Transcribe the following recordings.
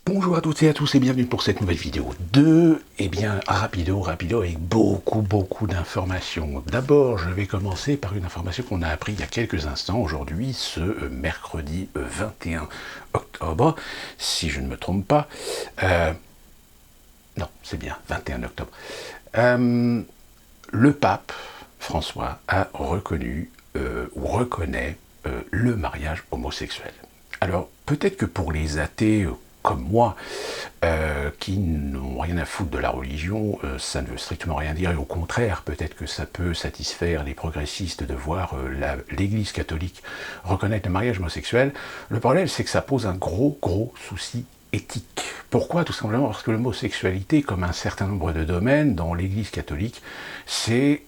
Bonjour à toutes et à tous et bienvenue pour cette nouvelle vidéo rapido avec beaucoup d'informations. D'abord, je vais commencer par une information qu'on a appris il y a quelques instants, aujourd'hui, ce mercredi 21 octobre, si je ne me trompe pas. Non, c'est bien, 21 octobre. Le pape François a reconnu ou reconnaît le mariage homosexuel. Alors, peut-être que pour les athées comme moi, qui n'ont rien à foutre de la religion, ça ne veut strictement rien dire, et au contraire, peut-être que ça peut satisfaire les progressistes de voir l'Église catholique reconnaître le mariage homosexuel. Le problème, c'est que ça pose un gros souci éthique. Pourquoi? Tout simplement parce que l'homosexualité, comme un certain nombre de domaines dans l'Église catholique, c'est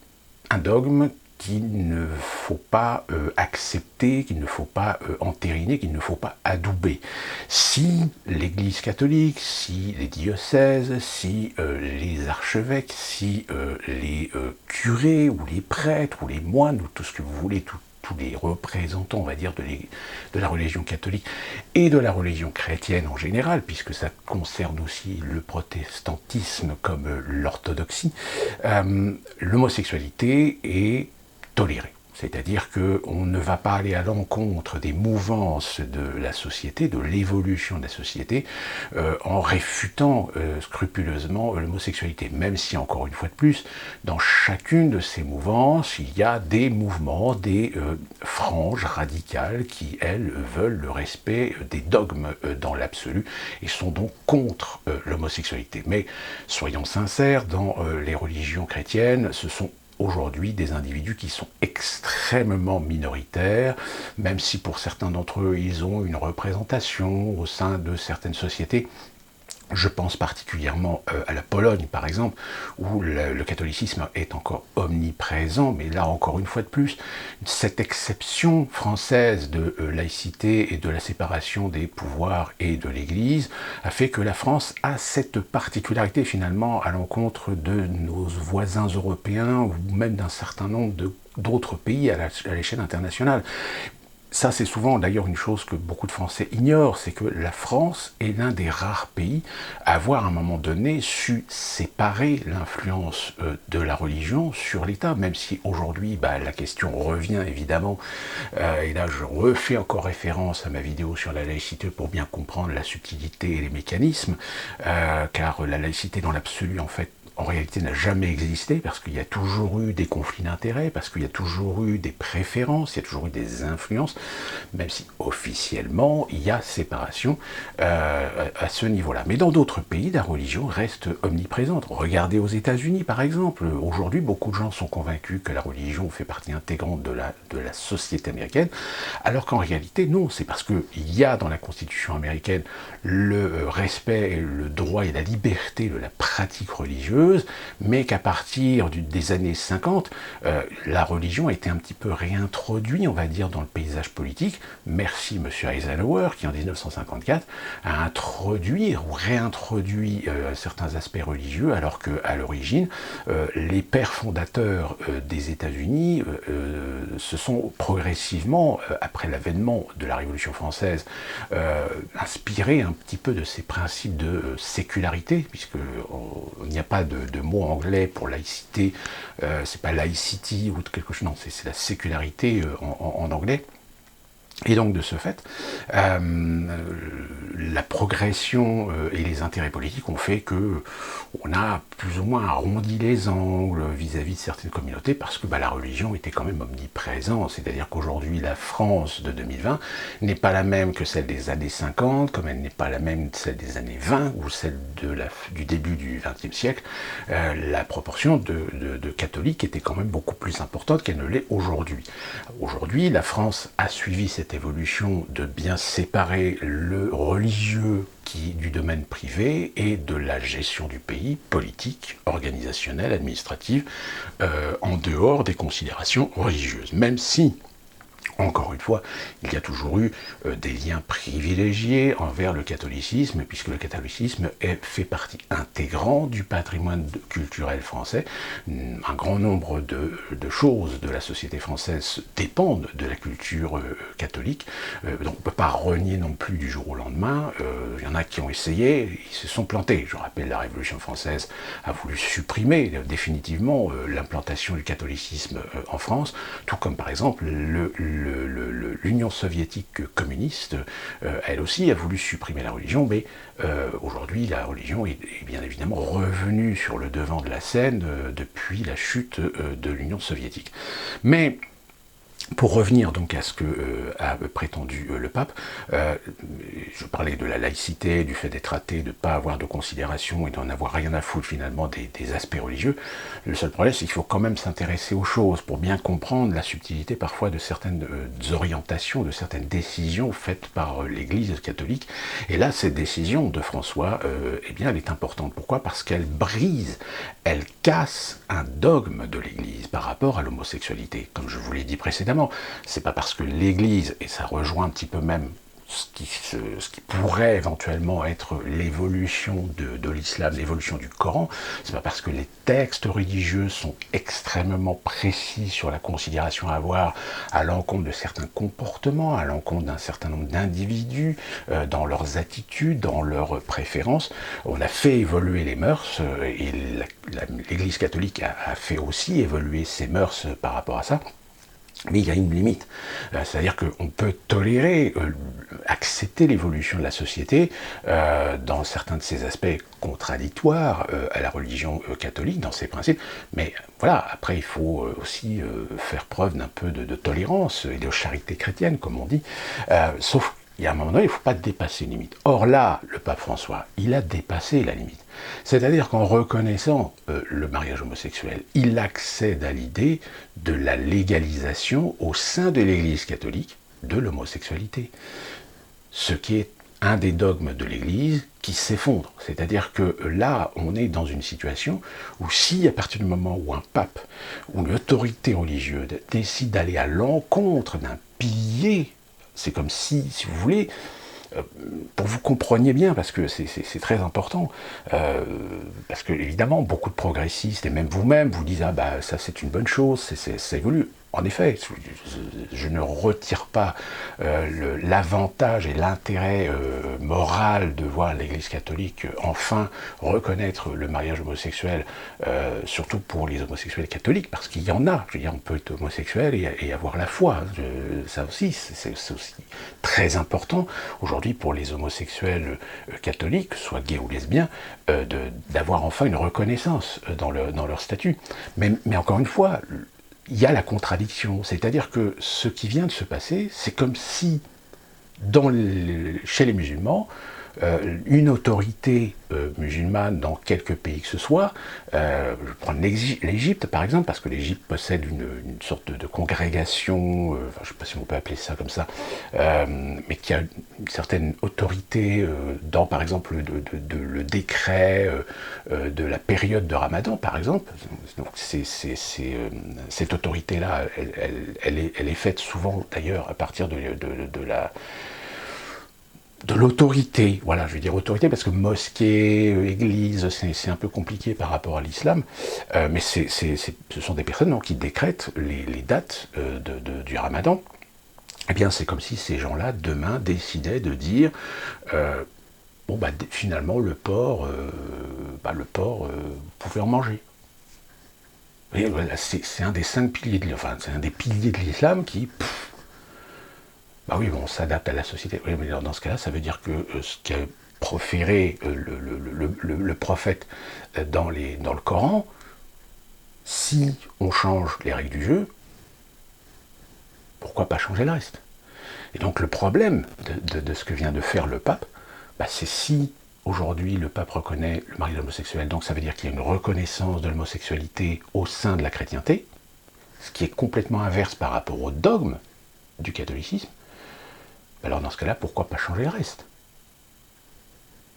un dogme qu'il ne faut pas accepter, qu'il ne faut pas entériner, qu'il ne faut pas adouber. Si l'Église catholique, si les diocèses, si les archevêques, si les curés ou les prêtres ou les moines ou tout ce que vous voulez, tous les représentants, on va dire, de la religion catholique et de la religion chrétienne en général, puisque ça concerne aussi le protestantisme comme l'orthodoxie, l'homosexualité est tolérée. C'est-à-dire qu'on ne va pas aller à l'encontre des mouvances de la société, de l'évolution de la société, en réfutant scrupuleusement l'homosexualité. Même si, encore une fois de plus, dans chacune de ces mouvances, il y a des mouvements, des franges radicales qui, elles, veulent le respect des dogmes dans l'absolu et sont donc contre l'homosexualité. Mais soyons sincères, dans les religions chrétiennes, ce sont aujourd'hui des individus qui sont extrêmement minoritaires, même si pour certains d'entre eux, ils ont une représentation au sein de certaines sociétés. Je pense particulièrement à la Pologne, par exemple, où le catholicisme est encore omniprésent, mais là, encore une fois de plus, cette exception française de laïcité et de la séparation des pouvoirs et de l'Église a fait que la France a cette particularité, finalement, à l'encontre de nos voisins européens ou même d'un certain nombre d'autres pays à l'échelle internationale. Ça, c'est souvent d'ailleurs une chose que beaucoup de Français ignorent, c'est que la France est l'un des rares pays à avoir à un moment donné su séparer l'influence de la religion sur l'État, même si aujourd'hui la question revient évidemment, et là je refais encore référence à ma vidéo sur la laïcité pour bien comprendre la subtilité et les mécanismes, car la laïcité dans l'absolu en réalité n'a jamais existé, parce qu'il y a toujours eu des conflits d'intérêts, parce qu'il y a toujours eu des préférences, il y a toujours eu des influences, même si officiellement il y a séparation à ce niveau-là. Mais dans d'autres pays, la religion reste omniprésente. Regardez aux États-Unis par exemple, aujourd'hui beaucoup de gens sont convaincus que la religion fait partie intégrante de la société américaine, alors qu'en réalité non, c'est parce qu'il y a dans la Constitution américaine le respect, le droit et la liberté de la pratique religieuse, mais qu'à partir des années 50, la religion a été un petit peu réintroduite, on va dire, dans le paysage politique. Merci M. Eisenhower, qui en 1954 a introduit ou réintroduit certains aspects religieux, alors qu'à l'origine, les pères fondateurs des États-Unis se sont progressivement, après l'avènement de la Révolution française, inspirés un petit peu de ces principes de sécularité, puisqu'il n'y a pas de mot anglais pour laïcité, c'est pas laicity ou quelque chose, non, c'est la sécularité en anglais. Et donc de ce fait, la progression et les intérêts politiques ont fait que on a plus ou moins arrondi les angles vis-à-vis de certaines communautés, parce que la religion était quand même omniprésente. C'est-à-dire qu'aujourd'hui, la France de 2020 n'est pas la même que celle des années 50, comme elle n'est pas la même que celle des années 20 ou celle du début du XXe siècle. La proportion de catholiques était quand même beaucoup plus importante qu'elle ne l'est aujourd'hui. Aujourd'hui, la France a suivi cette évolution de bien séparer le religieux du domaine privé et de la gestion du pays, politique, organisationnelle, administrative, en dehors des considérations religieuses. Même si, Encore une fois, il y a toujours eu des liens privilégiés envers le catholicisme, puisque le catholicisme fait partie intégrante du patrimoine culturel français. Un grand nombre de choses de la société française dépendent de la culture catholique, donc on ne peut pas renier non plus du jour au lendemain. Il y en a qui ont essayé, ils se sont plantés. Je rappelle, la Révolution française a voulu supprimer définitivement l'implantation du catholicisme en France, tout comme par exemple l'Union soviétique communiste, elle aussi a voulu supprimer la religion, mais aujourd'hui la religion est bien évidemment revenue sur le devant de la scène depuis la chute de l'Union soviétique. Mais pour revenir donc à ce que a prétendu le pape, je parlais de la laïcité, du fait d'être athée, de ne pas avoir de considération et d'en avoir rien à foutre finalement des aspects religieux. Le seul problème, c'est qu'il faut quand même s'intéresser aux choses pour bien comprendre la subtilité parfois de certaines orientations, de certaines décisions faites par l'Église catholique. Et là, cette décision de François, eh bien, elle est importante. Pourquoi ? Parce qu'elle brise, elle casse un dogme de l'Église par rapport à l'homosexualité. Comme je vous l'ai dit précédemment, c'est pas parce que l'Église, et ça rejoint un petit peu même ce qui pourrait éventuellement être l'évolution de l'islam, l'évolution du Coran, c'est pas parce que les textes religieux sont extrêmement précis sur la considération à avoir à l'encontre de certains comportements, à l'encontre d'un certain nombre d'individus, dans leurs attitudes, dans leurs préférences. On a fait évoluer les mœurs, et l'Église catholique a fait aussi évoluer ses mœurs par rapport à ça. Mais il y a une limite, c'est-à-dire qu'on peut tolérer, accepter l'évolution de la société dans certains de ses aspects contradictoires à la religion catholique, dans ses principes, mais voilà, après il faut aussi faire preuve d'un peu de tolérance et de charité chrétienne, comme on dit, sauf il y a un moment donné, il ne faut pas dépasser une limite. Or là, le pape François, il a dépassé la limite. C'est-à-dire qu'en reconnaissant le mariage homosexuel, il accède à l'idée de la légalisation au sein de l'Église catholique de l'homosexualité. Ce qui est un des dogmes de l'Église qui s'effondre. C'est-à-dire que là, on est dans une situation où si, à partir du moment où un pape ou une autorité religieuse décide d'aller à l'encontre d'un pilier, c'est comme si vous voulez, pour que vous compreniez bien, parce que c'est très important, parce que évidemment, beaucoup de progressistes, et même vous-même, vous disent « Ah bah ça c'est une bonne chose, ça évolue ». En effet, je ne retire pas l'avantage et l'intérêt moral de voir l'Église catholique enfin reconnaître le mariage homosexuel, surtout pour les homosexuels catholiques, parce qu'il y en a. Je veux dire, on peut être homosexuel et avoir la foi. Ça aussi, c'est aussi très important aujourd'hui pour les homosexuels catholiques, soit gays ou lesbiens, d'avoir enfin une reconnaissance dans leur statut. Mais encore une fois, il y a la contradiction, c'est-à-dire que ce qui vient de se passer, c'est comme si, chez les musulmans, une autorité musulmane dans quelques pays que ce soit, je prends l'Égypte par exemple, parce que l'Égypte possède une sorte de congrégation, je ne sais pas si on peut appeler ça comme ça, mais qui a une certaine autorité dans par exemple le décret de la période de Ramadan par exemple. Donc cette autorité-là, elle est faite souvent d'ailleurs à partir de l'autorité, voilà, je vais dire autorité, parce que mosquée, église, c'est un peu compliqué par rapport à l'islam, mais ce sont des personnes qui décrètent les dates du Ramadan. Eh bien, c'est comme si ces gens-là, demain, décidaient de dire finalement, le porc, vous pouvez en manger. Et voilà, c'est un des 5 piliers, c'est un des piliers de l'islam qui... Bah oui, on s'adapte à la société. Oui, mais dans ce cas-là, ça veut dire que ce qu'a proféré le prophète dans le Coran, si on change les règles du jeu, pourquoi pas changer le reste ? Et donc le problème de ce que vient de faire le pape, c'est si aujourd'hui le pape reconnaît le mariage homosexuel, donc ça veut dire qu'il y a une reconnaissance de l'homosexualité au sein de la chrétienté, ce qui est complètement inverse par rapport au dogme du catholicisme. Alors dans ce cas-là, pourquoi pas changer le reste ?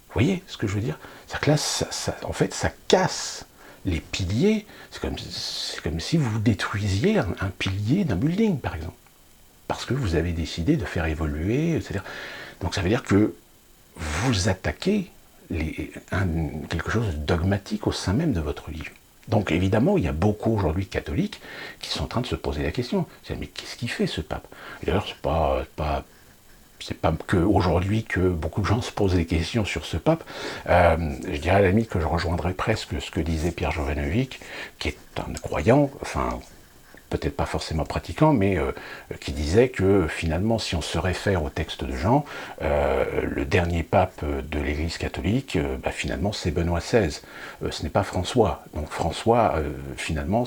Vous voyez ce que je veux dire ? C'est-à-dire que là, en fait, ça casse les piliers. C'est comme si vous détruisiez un pilier d'un building, par exemple. parce que vous avez décidé de faire évoluer, etc. Donc ça veut dire que vous attaquez quelque chose de dogmatique au sein même de votre religion. Donc évidemment, il y a beaucoup aujourd'hui de catholiques qui sont en train de se poser la question. Mais qu'est-ce qu'il fait ce pape? D'ailleurs, c'est pas que aujourd'hui que beaucoup de gens se posent des questions sur ce pape. Je dirais à la limite que je rejoindrais presque ce que disait Pierre Jovanovic, qui est un croyant, enfin peut-être pas forcément pratiquant, mais qui disait que finalement, si on se réfère au texte de Jean, le dernier pape de l'Église catholique, finalement, c'est Benoît XVI. Ce n'est pas François. Donc François, finalement,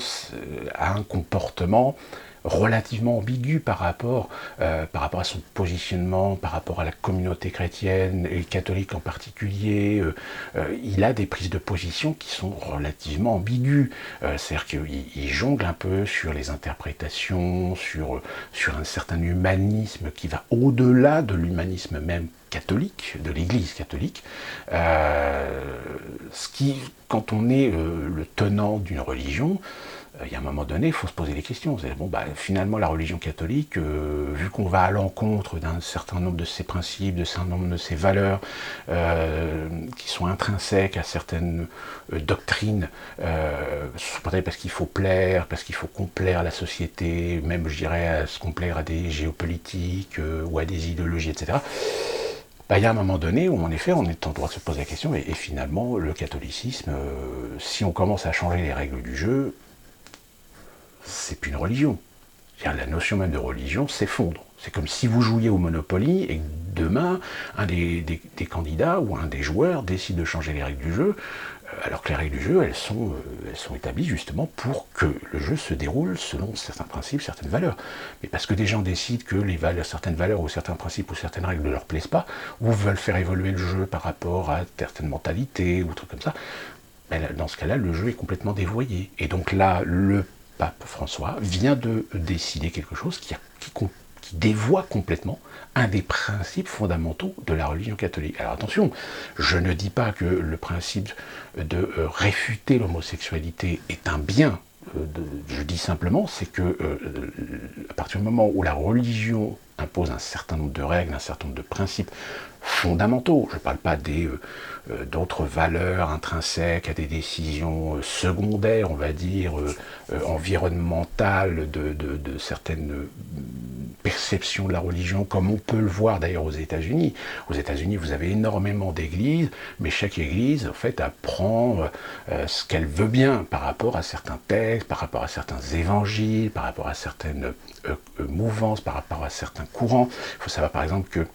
a un comportement relativement ambigu par rapport à son positionnement, par rapport à la communauté chrétienne et catholique en particulier. Il a des prises de position qui sont relativement ambiguës. C'est-à-dire qu'il jongle un peu sur les interprétations, sur un certain humanisme qui va au-delà de l'humanisme même catholique, de l'Église catholique, ce qui, quand on est le tenant d'une religion, il y a un moment donné, il faut se poser des questions. Finalement, la religion catholique, vu qu'on va à l'encontre d'un certain nombre de ses principes, de certain nombre de ses valeurs, qui sont intrinsèques à certaines doctrines, peut-être parce qu'il faut plaire, parce qu'il faut complaire à la société, même, je dirais, à se complaire à des géopolitiques ou à des idéologies, etc. Il y a un moment donné où, en effet, on est en droit de se poser la question, et finalement, le catholicisme, si on commence à changer les règles du jeu, c'est plus une religion. La notion même de religion s'effondre. C'est comme si vous jouiez au Monopoly et que demain, un des candidats ou un des joueurs décide de changer les règles du jeu, alors que les règles du jeu, elles sont établies justement pour que le jeu se déroule selon certains principes, certaines valeurs. Mais parce que des gens décident que certaines valeurs ou certains principes ou certaines règles ne leur plaisent pas, ou veulent faire évoluer le jeu par rapport à certaines mentalités ou trucs comme ça, dans ce cas-là, le jeu est complètement dévoyé. Et donc là, le pape François vient de décider quelque chose qui dévoie complètement un des principes fondamentaux de la religion catholique. Alors attention, je ne dis pas que le principe de réfuter l'homosexualité est un bien. Je dis simplement, c'est que à partir du moment où la religion impose un certain nombre de règles, un certain nombre de principes fondamentaux, je ne parle pas d'autres valeurs intrinsèques à des décisions secondaires, on va dire, environnementales de certaines perceptions de la religion, comme on peut le voir d'ailleurs aux États-Unis. Aux États-Unis, vous avez énormément d'églises, mais chaque église, en fait, apprend ce qu'elle veut bien par rapport à certains textes, par rapport à certains évangiles, par rapport à certaines mouvances, par rapport à certains courants. Il faut savoir par exemple que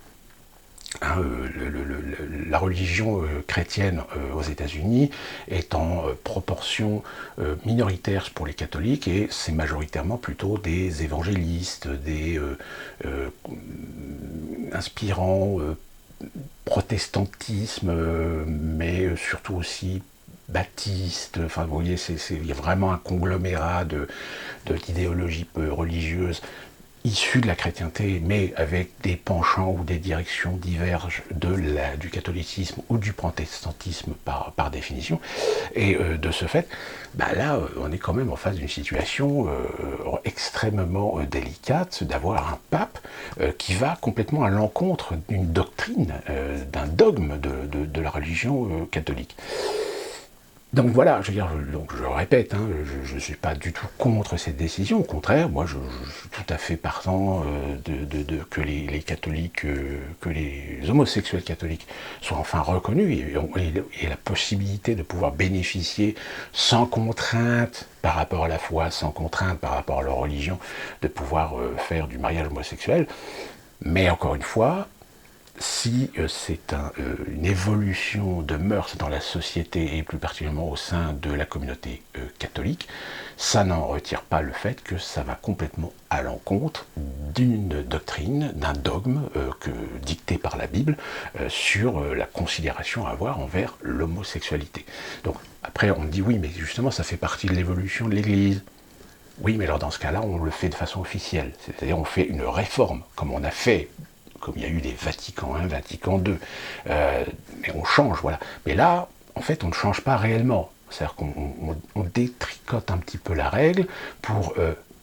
la religion chrétienne aux États-Unis est en proportion minoritaire pour les catholiques, et c'est majoritairement plutôt des évangélistes, des inspirants protestantisme, mais surtout aussi baptiste. Enfin, vous voyez, il y a vraiment un conglomérat d'idéologies religieuses issus de la chrétienté, mais avec des penchants ou des directions diverges du catholicisme ou du protestantisme par définition. Et de ce fait, là, on est quand même en face d'une situation extrêmement délicate d'avoir un pape qui va complètement à l'encontre d'une doctrine, d'un dogme de la religion catholique. Donc voilà, je répète, je ne suis pas du tout contre cette décision. Au contraire, moi je suis tout à fait partant que les catholiques, que les homosexuels catholiques soient enfin reconnus et la possibilité de pouvoir bénéficier sans contrainte par rapport à la foi, sans contrainte par rapport à leur religion, de pouvoir faire du mariage homosexuel. Mais encore une fois, si c'est une évolution de mœurs dans la société et plus particulièrement au sein de la communauté catholique, ça n'en retire pas le fait que ça va complètement à l'encontre d'une doctrine, d'un dogme dicté par la Bible sur la considération à avoir envers l'homosexualité. Donc après on me dit oui, mais justement ça fait partie de l'évolution de l'Église. Oui, mais alors dans ce cas-là, on le fait de façon officielle, c'est-à-dire on fait une réforme, comme on a fait, comme il y a eu des Vatican I, Vatican II, mais on change, voilà. Mais là, en fait, on ne change pas réellement. C'est-à-dire qu'on détricote un petit peu la règle pour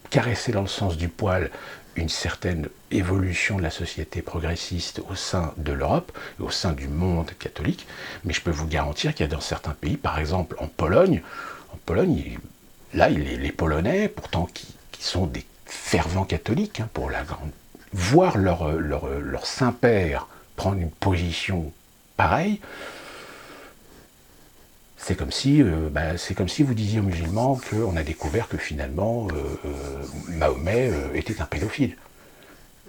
caresser dans le sens du poil une certaine évolution de la société progressiste au sein de l'Europe, au sein du monde catholique, mais je peux vous garantir qu'il y a dans certains pays, par exemple en Pologne, là, les Polonais, pourtant qui sont des fervents catholiques, hein, pour la grande, voir leur Saint-Père prendre une position pareille, c'est comme si vous disiez aux musulmans qu'on a découvert que finalement Mahomet était un pédophile.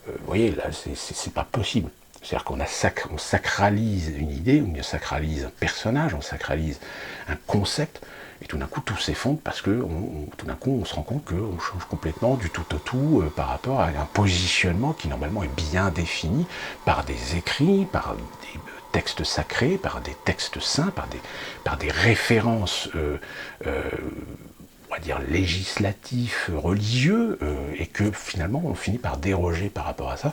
Vous voyez, là, c'est pas possible. C'est-à-dire qu'on sacralise une idée, on sacralise un personnage, on sacralise un concept, et tout d'un coup tout s'effondre parce que tout d'un coup on se rend compte qu'on change complètement du tout au tout par rapport à un positionnement qui normalement est bien défini par des écrits, par des textes sacrés, par des textes saints, par des références on va dire législatifs, religieux, et que finalement on finit par déroger par rapport à ça,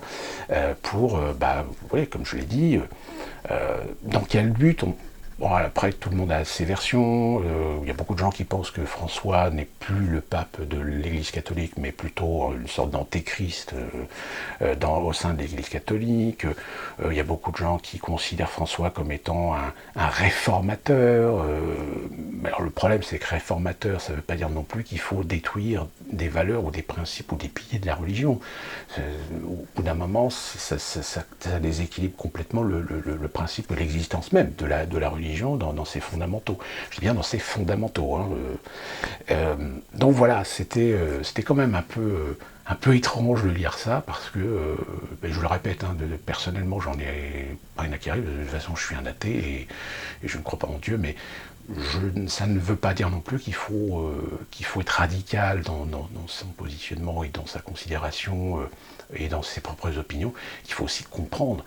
pour, vous voyez, comme je l'ai dit, dans quel but Bon, après, tout le monde a ses versions. Il y a beaucoup de gens qui pensent que François n'est plus le pape de l'Église catholique, mais plutôt une sorte d'antéchrist au sein de l'Église catholique. Il y a beaucoup de gens qui considèrent François comme étant un réformateur. Alors le problème, c'est que réformateur, ça ne veut pas dire non plus qu'il faut détruire des valeurs ou des principes ou des piliers de la religion. Au bout d'un moment, ça déséquilibre complètement le principe de l'existence même de la religion dans ses fondamentaux. Je dis bien dans ses fondamentaux. Hein. Donc voilà, c'était quand même un peu étrange de lire ça, parce que, je vous le répète, hein, personnellement, j'en ai rien à carrer. De toute façon, je suis un athée et je ne crois pas en Dieu, mais ça ne veut pas dire non plus qu'il faut être radical dans son positionnement et dans sa considération et dans ses propres opinions. Il faut aussi comprendre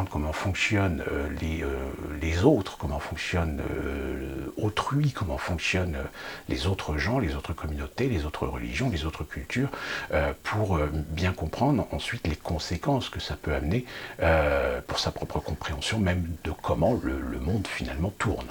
comment fonctionnent les autres, comment fonctionne autrui, comment fonctionnent les autres gens, les autres communautés, les autres religions, les autres cultures, pour bien comprendre ensuite les conséquences que ça peut amener pour sa propre compréhension même de comment le monde finalement tourne.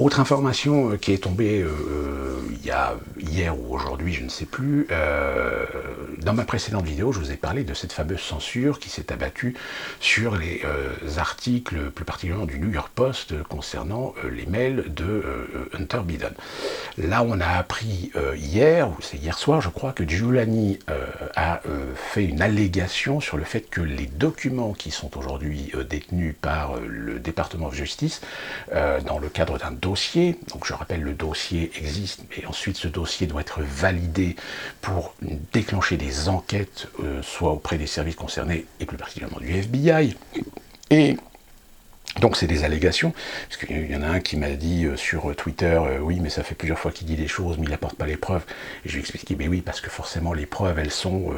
Autre information qui est tombée il y a hier ou aujourd'hui, je ne sais plus, dans ma précédente vidéo, je vous ai parlé de cette fameuse censure qui s'est abattue sur les articles, plus particulièrement du New York Post, concernant les mails de Hunter Biden. Là, on a appris hier, ou c'est hier soir, je crois, que Giuliani a fait une allégation sur le fait que les documents qui sont aujourd'hui détenus par le département de justice, dans le cadre d'un dossier, donc je rappelle, le dossier existe, mais ensuite ce dossier doit être validé pour déclencher des enquêtes, soit auprès des services concernés, et plus particulièrement du FBI, et donc c'est des allégations, parce qu'il y en a un qui m'a dit sur Twitter, oui mais ça fait plusieurs fois qu'il dit des choses, mais il n'apporte pas les preuves. Et je lui ai expliqué, mais oui, parce que forcément les preuves, elles sont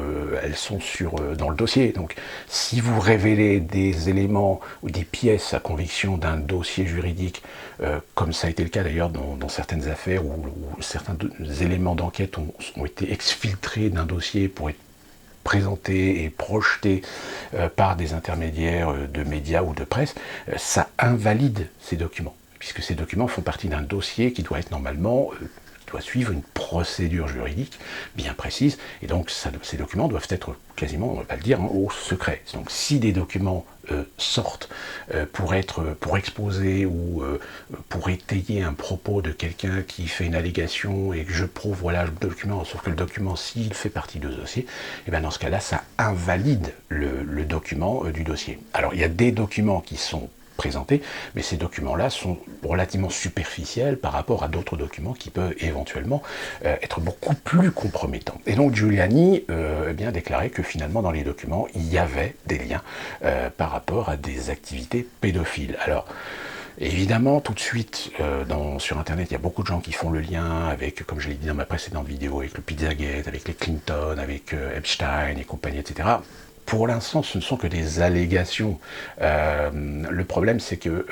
dans le dossier. Donc si vous révélez des éléments ou des pièces à conviction d'un dossier juridique, comme ça a été le cas d'ailleurs dans certaines affaires où certains éléments d'enquête ont été exfiltrés d'un dossier pour être présenté et projeté par des intermédiaires de médias ou de presse, ça invalide ces documents, puisque ces documents font partie d'un dossier qui doit être normalement, doit suivre une procédure juridique bien précise, et donc ces documents doivent être quasiment, on ne va pas le dire, au secret. Donc si des documents sortent pour exposer ou pour étayer un propos de quelqu'un qui fait une allégation et que je prouve, voilà le document, sauf que le document, s'il fait partie de ce dossier, et bien dans ce cas-là, ça invalide le document du dossier. Alors il y a des documents qui sont présentés, mais ces documents-là sont relativement superficiels par rapport à d'autres documents qui peuvent éventuellement être beaucoup plus compromettants. Et donc Giuliani a déclaré que finalement dans les documents, il y avait des liens par rapport à des activités pédophiles. Alors, Et évidemment, tout de suite, sur Internet, il y a beaucoup de gens qui font le lien avec, comme je l'ai dit dans ma précédente vidéo, avec le Pizzagate, avec les Clinton, avec Epstein et compagnie, etc. Pour l'instant, ce ne sont que des allégations. Le problème, c'est que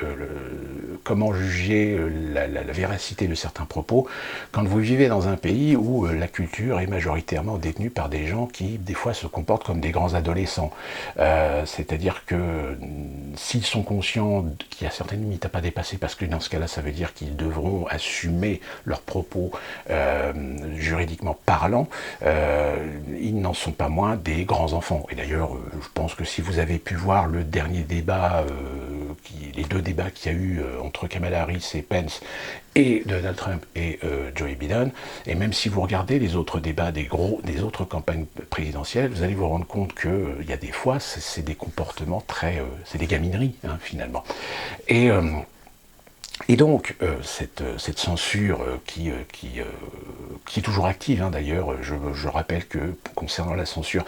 comment juger la véracité de certains propos quand vous vivez dans un pays où la culture est majoritairement détenue par des gens qui, des fois, se comportent comme des grands adolescents. C'est-à-dire que s'ils sont conscients qu'il y a certaines limites à pas dépasser, parce que dans ce cas-là, ça veut dire qu'ils devront assumer leurs propos juridiquement parlant, ils n'en sont pas moins des grands enfants. Et d'ailleurs, je pense que si vous avez pu voir le dernier débat, les deux débats qu'il y a eu entre Kamala Harris et Pence, et Donald Trump et Joe Biden, et même si vous regardez les autres débats des autres campagnes présidentielles, vous allez vous rendre compte que il y a des fois, c'est des comportements très... c'est des gamineries, hein, finalement. Et donc, cette censure qui est toujours active, hein, d'ailleurs, je rappelle que concernant la censure,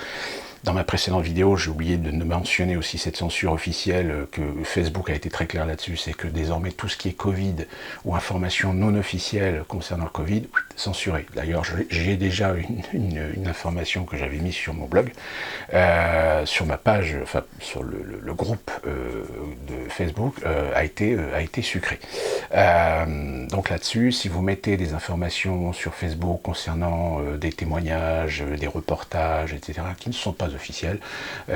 dans ma précédente vidéo, j'ai oublié de mentionner aussi cette censure officielle, que Facebook a été très clair là-dessus, c'est que désormais tout ce qui est Covid ou information non officielle concernant le Covid, censuré. D'ailleurs, j'ai déjà une information que j'avais mise sur mon blog, sur ma page, enfin sur le groupe de Facebook, a été sucré. Donc là-dessus, si vous mettez des informations sur Facebook concernant des témoignages, des reportages, etc., qui ne sont pas officiels,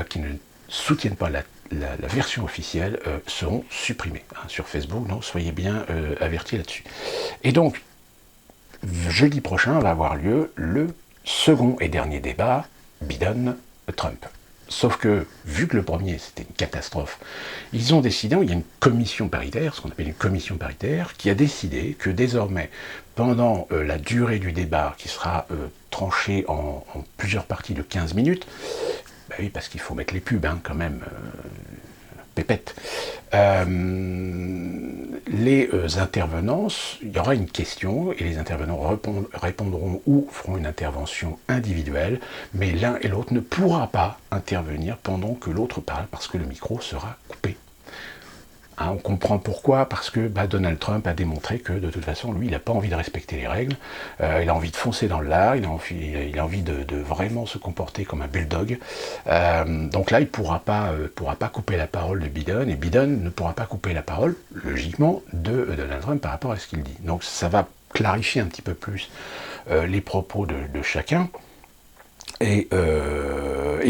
qui ne soutiennent pas la version officielle, seront supprimés sur Facebook. Donc soyez bien avertis là-dessus. Et donc, jeudi prochain va avoir lieu le second et dernier débat Biden-Trump. Sauf que, vu que le premier, c'était une catastrophe, ils ont décidé, il y a une commission paritaire, ce qu'on appelle une commission paritaire, qui a décidé que désormais, pendant la durée du débat, qui sera tranchée en plusieurs parties de 15 minutes, bah oui, parce qu'il faut mettre les pubs, hein, quand même, pépette, les intervenants, il y aura une question, et les intervenants répondront ou feront une intervention individuelle, mais l'un et l'autre ne pourra pas intervenir pendant que l'autre parle, parce que le micro sera coupé. Hein, on comprend pourquoi, parce que Donald Trump a démontré que de toute façon, lui, il n'a pas envie de respecter les règles, il a envie de foncer dans le lard, il a envie de vraiment se comporter comme un bulldog. Donc là, il ne pourra pas couper la parole de Biden, et Biden ne pourra pas couper la parole, logiquement, de Donald Trump par rapport à ce qu'il dit. Donc ça va clarifier un petit peu plus les propos de chacun. Et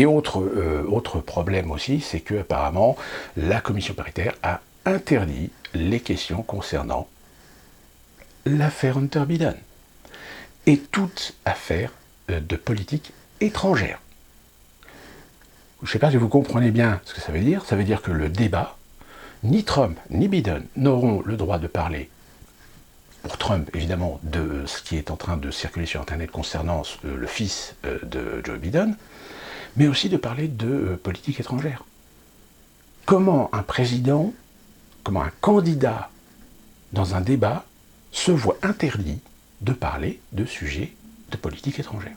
autre problème aussi, c'est que apparemment la commission paritaire a interdit les questions concernant l'affaire Hunter Biden et toute affaire de politique étrangère. Je ne sais pas si vous comprenez bien ce que ça veut dire. Ça veut dire que le débat, ni Trump ni Biden n'auront le droit de parler, pour Trump, évidemment, de ce qui est en train de circuler sur Internet concernant le fils de Joe Biden, mais aussi de parler de politique étrangère. Comment un président, comment un candidat dans un débat se voit interdit de parler de sujets de politique étrangère?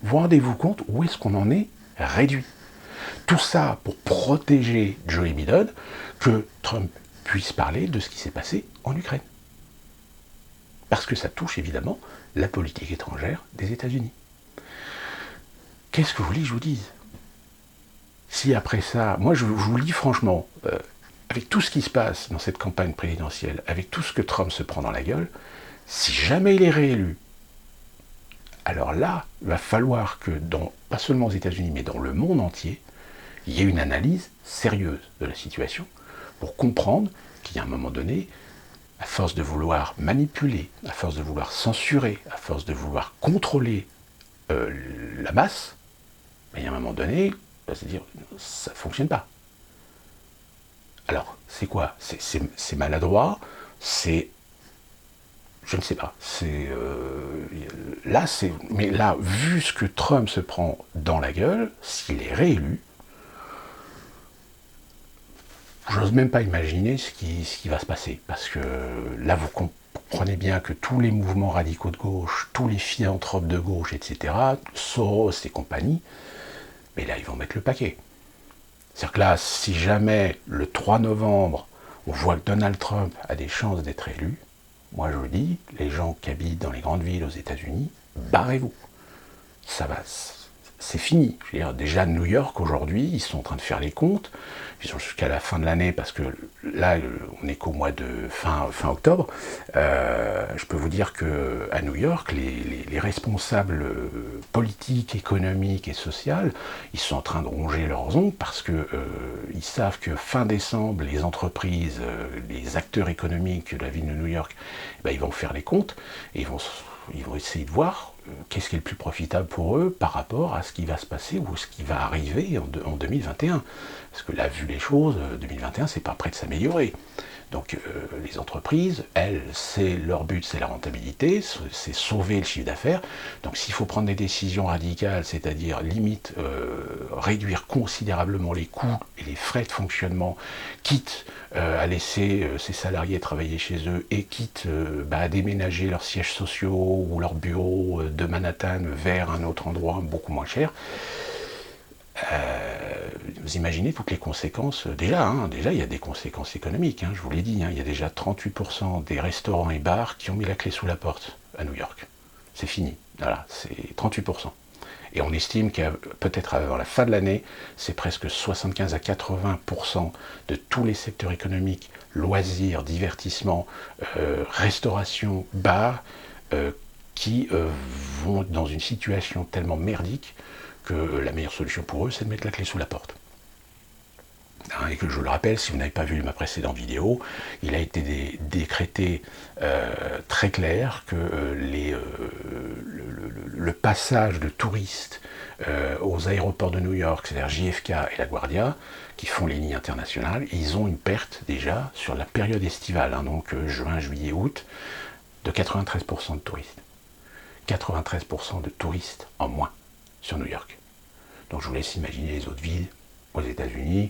Vous rendez-vous compte où est-ce qu'on en est réduit? Tout ça pour protéger Joe Biden, que Trump puisse parler de ce qui s'est passé en Ukraine. Parce que ça touche évidemment la politique étrangère des États-Unis. Qu'est-ce que vous voulez que je vous dise? Si après ça, moi je vous le dis franchement, avec tout ce qui se passe dans cette campagne présidentielle, avec tout ce que Trump se prend dans la gueule, si jamais il est réélu, alors là, il va falloir que, pas seulement aux États-Unis, mais dans le monde entier, il y ait une analyse sérieuse de la situation pour comprendre qu'il y a un moment donné, à force de vouloir manipuler, à force de vouloir censurer, à force de vouloir contrôler la masse, il y a un moment donné, c'est-à-dire, ça ne fonctionne pas. Alors, c'est quoi? C'est maladroit, c'est... Je ne sais pas. Mais là, vu ce que Trump se prend dans la gueule, s'il est réélu, j'ose même pas imaginer ce qui va se passer. Parce que là, vous comprenez bien que tous les mouvements radicaux de gauche, tous les philanthropes de gauche, etc., Soros et compagnie, mais là, ils vont mettre le paquet. C'est-à-dire que là, si jamais, le 3 novembre, on voit que Donald Trump a des chances d'être élu. Moi je vous dis, les gens qui habitent dans les grandes villes aux États-Unis, barrez-vous. Ça va, c'est fini. Je veux dire, déjà New York aujourd'hui, ils sont en train de faire les comptes. Ils sont jusqu'à la fin de l'année parce que là, on n'est qu'au mois de fin octobre. Je peux vous dire que à New York, les responsables politiques, économiques et sociaux, ils sont en train de ronger leurs ongles parce que ils savent que fin décembre, les entreprises, les acteurs économiques de la ville de New York, ben, ils vont faire les comptes et ils vont essayer de voir qu'est-ce qui est le plus profitable pour eux par rapport à ce qui va se passer ou ce qui va arriver en 2021. Parce que là, vu les choses, 2021, c'est pas prêt de s'améliorer. Donc les entreprises, elles, leur but, c'est la rentabilité, c'est sauver le chiffre d'affaires. Donc s'il faut prendre des décisions radicales, c'est-à-dire limite réduire considérablement les coûts et les frais de fonctionnement, quitte à laisser ces salariés travailler chez eux et quitte à déménager leurs sièges sociaux ou leurs bureaux de Manhattan vers un autre endroit beaucoup moins cher, vous imaginez toutes les conséquences. Déjà, il y a des conséquences économiques, je vous l'ai dit, il y a déjà 38% des restaurants et bars qui ont mis la clé sous la porte à New York. C'est fini, voilà, c'est 38%. Et on estime qu'à peut-être avant la fin de l'année, c'est presque 75 à 80% de tous les secteurs économiques, loisirs, divertissement, restauration, bars, qui vont dans une situation tellement merdique que la meilleure solution pour eux, c'est de mettre la clé sous la porte. Et que je le rappelle, si vous n'avez pas vu ma précédente vidéo, il a été décrété très clair que le passage de touristes aux aéroports de New York, c'est-à-dire JFK et LaGuardia, qui font les lignes internationales, ils ont une perte déjà sur la période estivale, donc juin, juillet, août, de 93% de touristes. 93% de touristes en moins sur New York. Donc je vous laisse imaginer les autres villes aux États-Unis,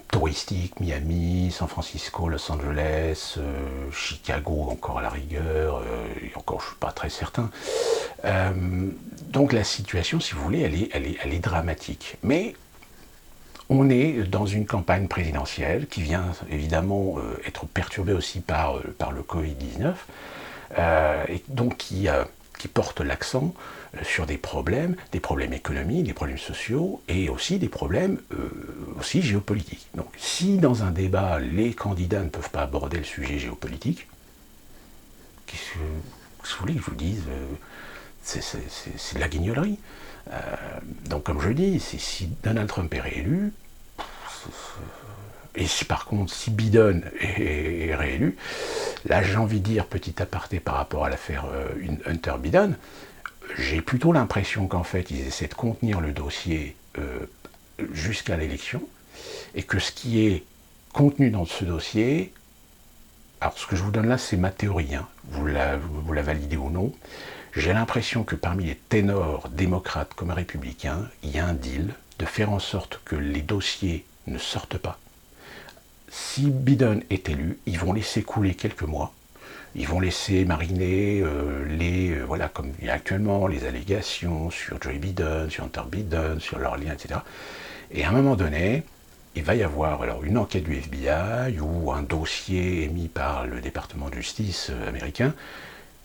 touristiques, Miami, San Francisco, Los Angeles, Chicago encore à la rigueur, et encore je ne suis pas très certain. Donc la situation, si vous voulez, elle est dramatique. Mais on est dans une campagne présidentielle qui vient évidemment être perturbée aussi par le Covid-19, et donc qui porte l'accent sur des problèmes économiques, des problèmes sociaux et aussi des problèmes aussi géopolitiques. Donc si dans un débat, les candidats ne peuvent pas aborder le sujet géopolitique, qu'est-ce que vous voulez que je vous dise, c'est de la guignolerie. Donc comme je dis, si Donald Trump est réélu, et si par contre, si Biden est réélu, là j'ai envie de dire, petit aparté par rapport à l'affaire Hunter Biden, j'ai plutôt l'impression qu'en fait ils essaient de contenir le dossier jusqu'à l'élection, et que ce qui est contenu dans ce dossier, alors ce que je vous donne là c'est ma théorie, vous la validez ou non, j'ai l'impression que parmi les ténors démocrates comme républicains, il y a un deal de faire en sorte que les dossiers ne sortent pas. Si Biden est élu, ils vont laisser couler quelques mois, ils vont laisser mariner voilà, comme il y a actuellement, les allégations sur Joe Biden, sur Hunter Biden, sur leurs liens, etc. Et à un moment donné, il va y avoir alors une enquête du FBI ou un dossier émis par le département de justice américain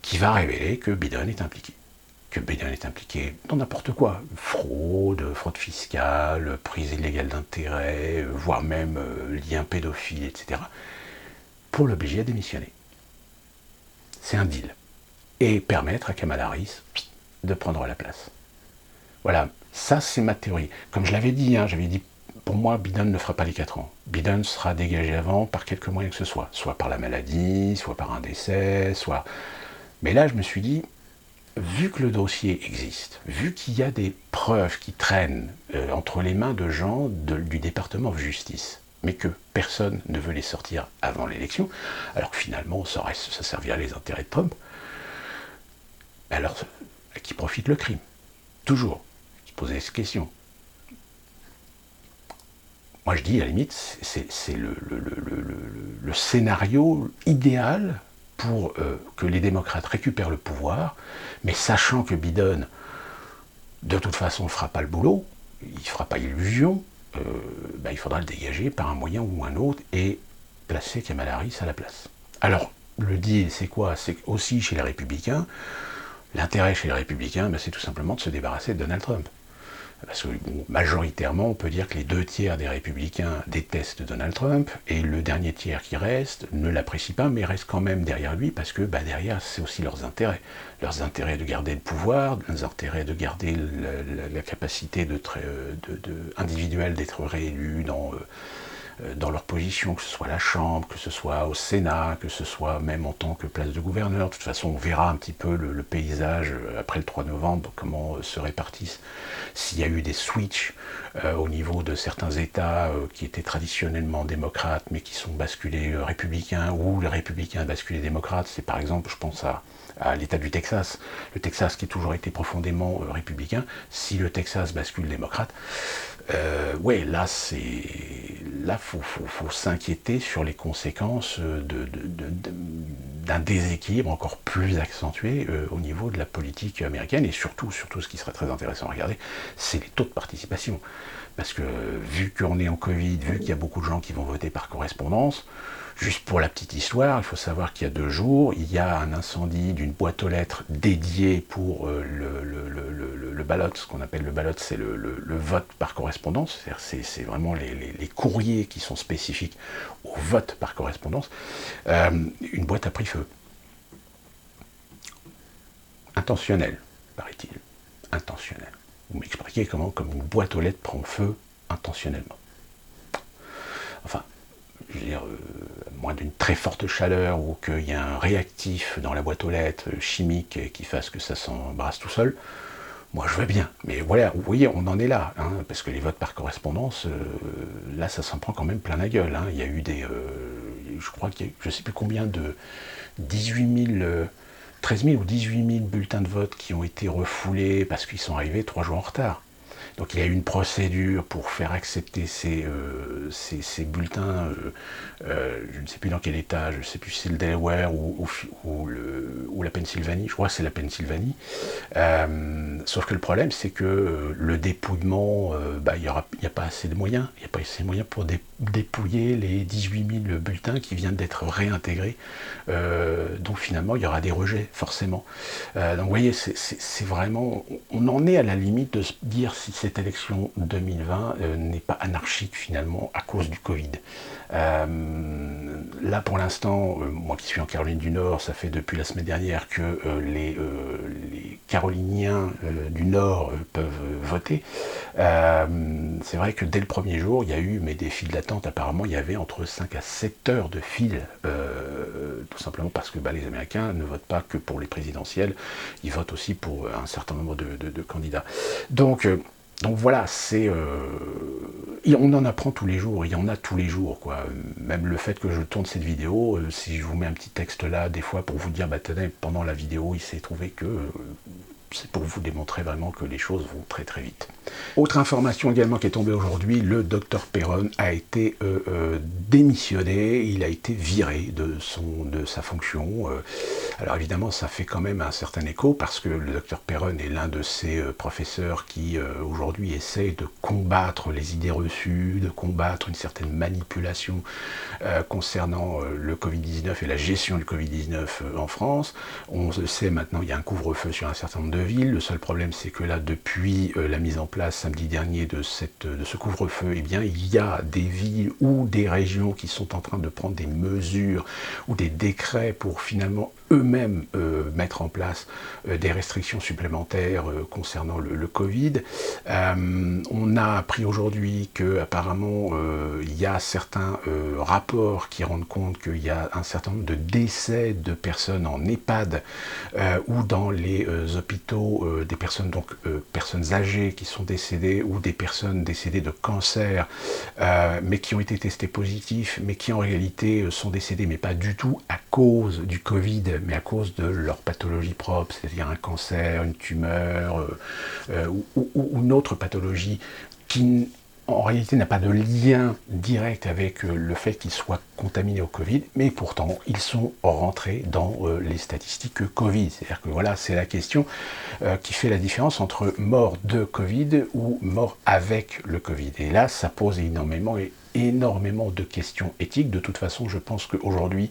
qui va révéler que Biden est impliqué. Que Biden est impliqué dans n'importe quoi, fraude fiscale, prise illégale d'intérêt, voire même lien pédophile, etc., pour l'obliger à démissionner. C'est un deal. Et permettre à Kamala Harris de prendre la place. Voilà, ça c'est ma théorie. Comme je l'avais dit, j'avais dit, pour moi, Biden ne fera pas les 4 ans. Biden sera dégagé avant par quelque moyen que ce soit par la maladie, soit par un décès, soit... Mais là, je me suis dit, vu que le dossier existe, vu qu'il y a des preuves qui traînent entre les mains de gens du département de justice, mais que personne ne veut les sortir avant l'élection, alors que finalement ça servira les intérêts de Trump, alors à qui profite le crime? Toujours, se poser cette question. Moi je dis, à la limite, c'est le scénario idéal pour que les démocrates récupèrent le pouvoir, mais sachant que Biden, de toute façon, ne fera pas le boulot, il ne fera pas illusion, il faudra le dégager par un moyen ou un autre, et placer Kamala Harris à la place. Alors, le deal, c'est quoi? C'est aussi chez les Républicains, l'intérêt chez les Républicains, c'est tout simplement de se débarrasser de Donald Trump. Parce que majoritairement, on peut dire que les 2 tiers des Républicains détestent Donald Trump, et le dernier tiers qui reste ne l'apprécie pas, mais reste quand même derrière lui, parce que derrière, c'est aussi leurs intérêts. Leurs intérêts de garder le pouvoir, leurs intérêts de garder la capacité individuelle d'être réélus dans leur position, que ce soit à la Chambre, que ce soit au Sénat, que ce soit même en tant que place de gouverneur. De toute façon, on verra un petit peu le paysage après le 3 novembre, comment se répartissent. S'il y a eu des switches au niveau de certains États qui étaient traditionnellement démocrates, mais qui sont basculés républicains, ou les républicains basculés démocrates, c'est par exemple, je pense à l'État du Texas. Le Texas qui a toujours été profondément républicain, si le Texas bascule démocrate, là, faut s'inquiéter sur les conséquences d'un déséquilibre encore plus accentué au niveau de la politique américaine, et surtout, ce qui serait très intéressant à regarder, c'est les taux de participation. Parce que vu qu'on est en Covid, vu qu'il y a beaucoup de gens qui vont voter par correspondance, juste pour la petite histoire, il faut savoir qu'il y a 2 jours, il y a un incendie d'une boîte aux lettres dédiée pour le ballot. Ce qu'on appelle le ballot, c'est le vote par correspondance. C'est vraiment les courriers qui sont spécifiques au vote par correspondance. Une boîte a pris feu. Intentionnel, paraît-il. Intentionnel. Vous m'expliquez comment, comme une boîte aux lettres prend feu intentionnellement. Enfin, je veux dire, à moins d'une très forte chaleur ou qu'il y ait un réactif dans la boîte aux lettres chimique qui fasse que ça s'embrasse tout seul, moi je veux bien. Mais voilà, vous voyez, on en est là, parce que les votes par correspondance, là ça s'en prend quand même plein la gueule. Il y a eu je crois qu'il y a eu, je ne sais plus combien de 13 000 ou 18 000 bulletins de vote qui ont été refoulés parce qu'ils sont arrivés 3 jours en retard. Donc il y a eu une procédure pour faire accepter ces bulletins, je ne sais plus dans quel état, je ne sais plus si c'est le Delaware ou la Pennsylvanie, je crois que c'est la Pennsylvanie. Sauf que le problème, c'est que le dépouillement, il n'y a pas assez de moyens. Il n'y a pas assez de moyens pour dépouiller les 18 000 bulletins qui viennent d'être réintégrés. Donc finalement, il y aura des rejets, forcément. Donc vous voyez, c'est vraiment... On en est à la limite de se dire si cette élection 2020 n'est pas anarchique, finalement, à cause du Covid. Là, pour l'instant, moi qui suis en Caroline du Nord, ça fait depuis la semaine dernière que les Caroliniens du Nord peuvent voter. C'est vrai que dès le premier jour, il y a eu des files d'attente. Apparemment, il y avait entre 5 à 7 heures de file, tout simplement parce que les Américains ne votent pas que pour les présidentielles, ils votent aussi pour un certain nombre de candidats. Donc voilà, on en apprend tous les jours, il y en a tous les jours, quoi. Même le fait que je tourne cette vidéo, si je vous mets un petit texte là, des fois pour vous dire, tenez, pendant la vidéo, il s'est trouvé que... c'est pour vous démontrer vraiment que les choses vont très très vite. Autre information également qui est tombée aujourd'hui, le docteur Perron a été démissionné, il a été viré de sa fonction. Alors évidemment, ça fait quand même un certain écho, parce que le docteur Perron est l'un de ces professeurs qui aujourd'hui essaie de combattre les idées reçues, de combattre une certaine manipulation concernant le Covid-19 et la gestion du Covid-19 en France. On le sait maintenant, il y a un couvre-feu sur un certain nombre de villes. Le seul problème, c'est que là, depuis la mise en place samedi dernier de ce couvre-feu, il y a des villes ou des régions qui sont en train de prendre des mesures ou des décrets pour finalement eux-mêmes mettre en place des restrictions supplémentaires concernant le Covid. On a appris aujourd'hui qu'apparemment il y a certains rapports qui rendent compte qu'il y a un certain nombre de décès de personnes en EHPAD ou dans les hôpitaux, des personnes, personnes âgées qui sont décédées, ou des personnes décédées de cancer, mais qui ont été testées positifs, mais qui en réalité sont décédées, mais pas du tout à cause du Covid, mais à cause de leur pathologie propre, c'est-à-dire un cancer, une tumeur, ou une autre pathologie qui en réalité n'a pas de lien direct avec le fait qu'ils soient contaminés au Covid, mais pourtant ils sont rentrés dans les statistiques Covid. C'est-à-dire que voilà, c'est la question qui fait la différence entre mort de Covid ou mort avec le Covid. Et là, ça pose énormément de questions éthiques. De toute façon, je pense qu'aujourd'hui,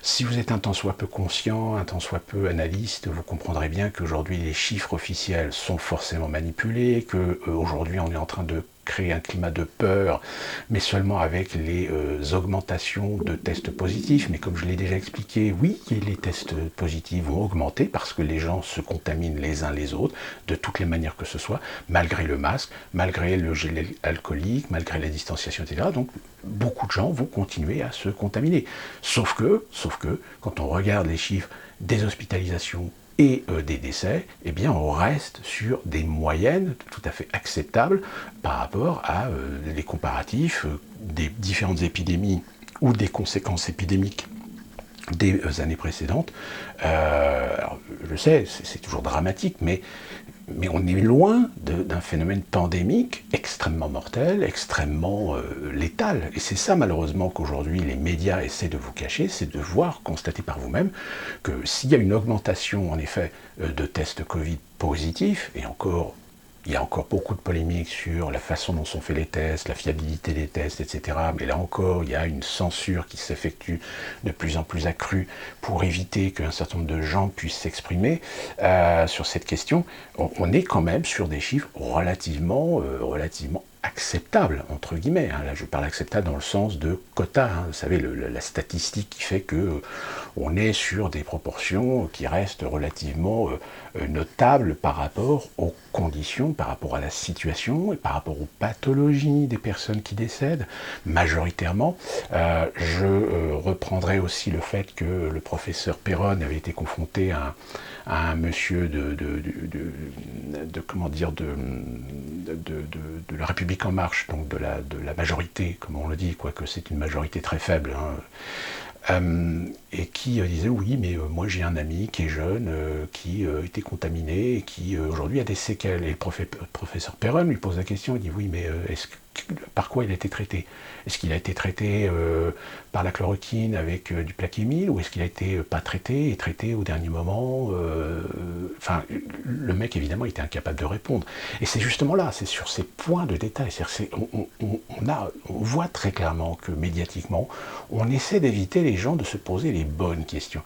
si vous êtes un tant soit peu conscient, un tant soit peu analyste, vous comprendrez bien qu'aujourd'hui les chiffres officiels sont forcément manipulés, qu'aujourd'hui on est en train de créer un climat de peur, mais seulement avec les augmentations de tests positifs. Mais comme je l'ai déjà expliqué, oui, les tests positifs vont augmenter parce que les gens se contaminent les uns les autres, de toutes les manières que ce soit, malgré le masque, malgré le gel alcoolique, malgré la distanciation, etc. Donc beaucoup de gens vont continuer à se contaminer. Sauf que, quand on regarde les chiffres des hospitalisations et des décès, eh bien on reste sur des moyennes tout à fait acceptables par rapport à les comparatifs des différentes épidémies ou des conséquences épidémiques des années précédentes. Alors, je sais, c'est toujours dramatique, mais on est loin d'un phénomène pandémique extrêmement mortel, extrêmement létal. Et c'est ça, malheureusement, qu'aujourd'hui les médias essaient de vous cacher, c'est de voir, constater par vous-même, que s'il y a une augmentation, en effet, de tests Covid positifs, et encore, il y a encore beaucoup de polémiques sur la façon dont sont faits les tests, la fiabilité des tests, etc. Mais là encore, il y a une censure qui s'effectue de plus en plus accrue pour éviter qu'un certain nombre de gens puissent s'exprimer sur cette question. On est quand même sur des chiffres relativement acceptable, entre guillemets. Là, je parle acceptable dans le sens de quota. Vous savez, la statistique qui fait que on est sur des proportions qui restent relativement notables par rapport aux conditions, par rapport à la situation et par rapport aux pathologies des personnes qui décèdent, majoritairement. Je reprendrai aussi le fait que le professeur Perron avait été confronté à un monsieur de la République en marche, donc de la majorité, comme on le dit, quoique c'est une majorité très faible, et qui disait oui, mais moi j'ai un ami qui est jeune, qui était contaminé et qui aujourd'hui a des séquelles. Et le professeur Perron lui pose la question, il dit oui, mais par quoi il a été traité? Est-ce qu'il a été traité par la chloroquine avec du Plaquenil, ou est-ce qu'il a été pas traité et traité au dernier moment? Enfin, le mec évidemment était incapable de répondre. Et c'est justement là, c'est sur ces points de détail. On voit très clairement que médiatiquement, on essaie d'éviter les gens de se poser les bonnes questions,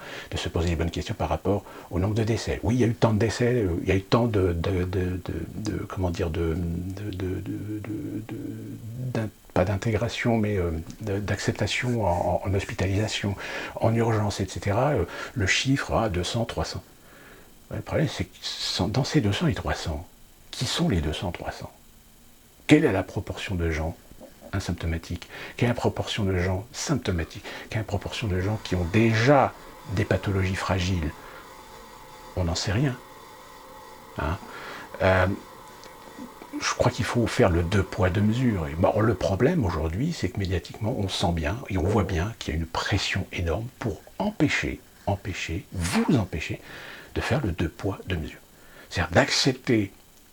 par rapport au nombre de décès. Oui, il y a eu tant de décès, il y a eu tant pas d'intégration, mais d'acceptation en hospitalisation, en urgence, etc. Le chiffre 200, 300. Le problème, c'est que dans ces 200 et 300, qui sont les 200, 300? Quelle est la proportion de gens asymptomatiques? Quelle est la proportion de gens symptomatiques? Quelle est la proportion de gens qui ont déjà des pathologies fragiles? On n'en sait rien. Je crois qu'il faut faire le deux poids, deux mesures. Et le problème aujourd'hui, c'est que médiatiquement, on sent bien et on voit bien qu'il y a une pression énorme pour vous empêcher de faire le deux poids, deux mesures. C'est-à-dire d'accepter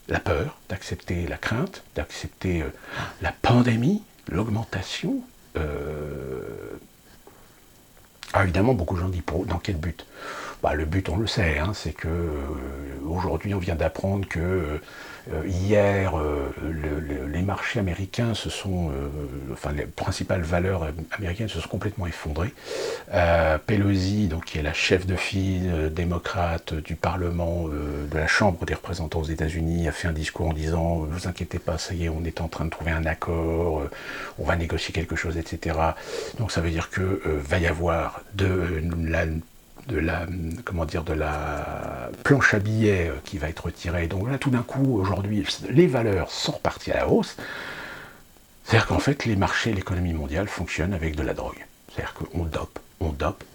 la peur, d'accepter la crainte, d'accepter la pandémie, l'augmentation. Évidemment, beaucoup de gens disent dans quel but? Le but, on le sait, c'est que aujourd'hui, on vient d'apprendre que hier, les marchés américains les principales valeurs américaines se sont complètement effondrées. Pelosi, donc, qui est la chef de file démocrate du Parlement, de la Chambre des représentants aux États-Unis, a fait un discours en disant « Vous inquiétez pas, ça y est, on est en train de trouver un accord, on va négocier quelque chose, etc. » Donc ça veut dire que va y avoir de la planche à billets qui va être retirée. Donc là, tout d'un coup, aujourd'hui, les valeurs sont reparties à la hausse. C'est-à-dire qu'en fait, les marchés, l'économie mondiale fonctionnent avec de la drogue. C'est-à-dire qu'on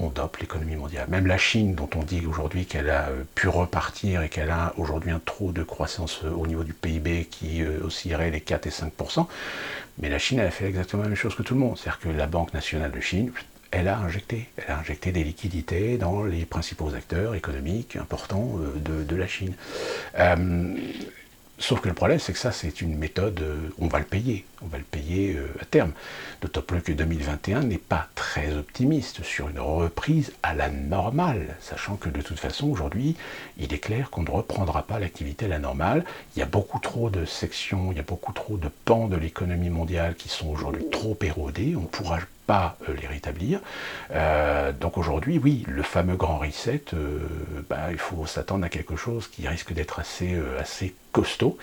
dope l'économie mondiale. Même la Chine, dont on dit aujourd'hui qu'elle a pu repartir et qu'elle a aujourd'hui un trou de croissance au niveau du PIB qui oscillerait les 4 et 5%, mais la Chine, elle a fait exactement la même chose que tout le monde. C'est-à-dire que la Banque nationale de Chine, elle a injecté des liquidités dans les principaux acteurs économiques importants de la Chine. Sauf que le problème, c'est que ça, c'est une méthode, on va le payer à terme. D'autant plus que 2021 n'est pas très optimiste sur une reprise à la normale, sachant que de toute façon, aujourd'hui, il est clair qu'on ne reprendra pas l'activité à la normale. Il y a beaucoup trop de sections, il y a beaucoup trop de pans de l'économie mondiale qui sont aujourd'hui trop érodés, on ne pourra pas les rétablir. Donc aujourd'hui, oui, le fameux grand reset, il faut s'attendre à quelque chose qui risque d'être assez costaud,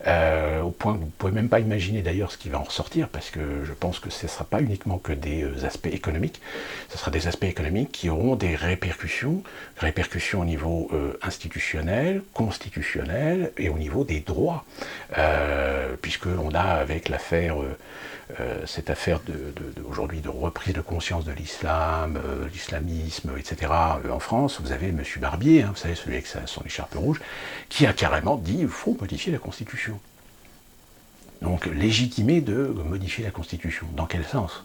au point que vous ne pouvez même pas imaginer d'ailleurs ce qui va en ressortir, parce que je pense que ce ne sera pas uniquement que des aspects économiques, ce sera des aspects économiques qui auront des répercussions au niveau institutionnel, constitutionnel et au niveau des droits, puisque on a avec cette affaire aujourd'hui de reprise de conscience de l'islam, l'islamisme, etc. En France, vous avez M. Barbier, vous savez, celui avec son écharpe rouge, qui a carrément dit qu'il faut modifier la Constitution. Donc légitimer de modifier la Constitution. Dans quel sens?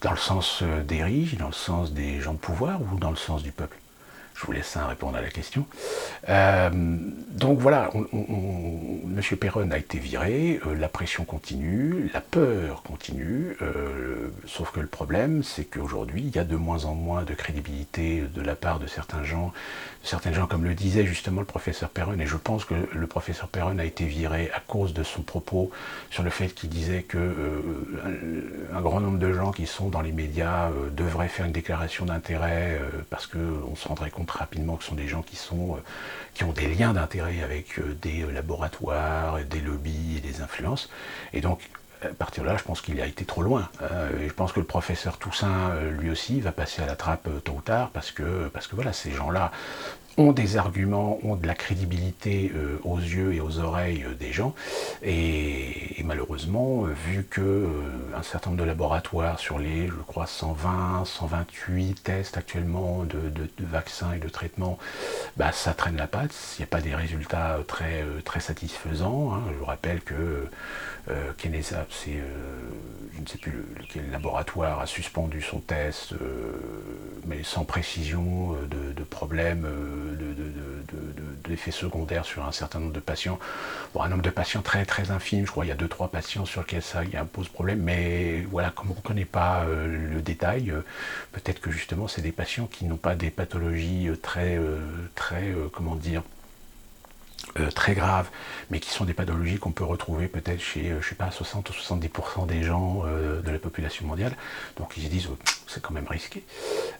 Dans le sens des riches, dans le sens des gens de pouvoir ou dans le sens du peuple? Je vous laisse répondre à la question. Donc voilà, M. Péronne a été viré, la pression continue, la peur continue, sauf que le problème, c'est qu'aujourd'hui, il y a de moins en moins de crédibilité de la part de certaines gens, comme le disait justement le professeur Péronne, et je pense que le professeur Péronne a été viré à cause de son propos sur le fait qu'il disait que un grand nombre de gens qui sont dans les médias devraient faire une déclaration d'intérêt parce qu'on se rendrait compte rapidement que ce sont des gens qui ont des liens d'intérêt avec des laboratoires, des lobbies et des influences. Et donc, à partir de là, je pense qu'il a été trop loin. Et je pense que le professeur Toussaint, lui aussi, va passer à la trappe tôt ou tard, parce que voilà, ces gens-là ont des arguments, ont de la crédibilité aux yeux et aux oreilles des gens, et malheureusement, vu que un certain nombre de laboratoires sur les, je crois, 120, 128 tests actuellement de vaccins et de traitements, ça traîne la patte, il n'y a pas des résultats très satisfaisants. Je vous rappelle que Kenesa, je ne sais plus lequel laboratoire, a suspendu son test, mais sans précision de problèmes, d'effets secondaires sur un certain nombre de patients. Bon, un nombre de patients très très infime, je crois qu'il y a 2-3 patients sur lesquels ça pose problème, mais voilà, comme on ne connaît pas le détail, peut-être que justement c'est des patients qui n'ont pas des pathologies très très graves, mais qui sont des pathologies qu'on peut retrouver peut-être chez, 60 ou 70% des gens de la population mondiale. Donc ils se disent, c'est quand même risqué.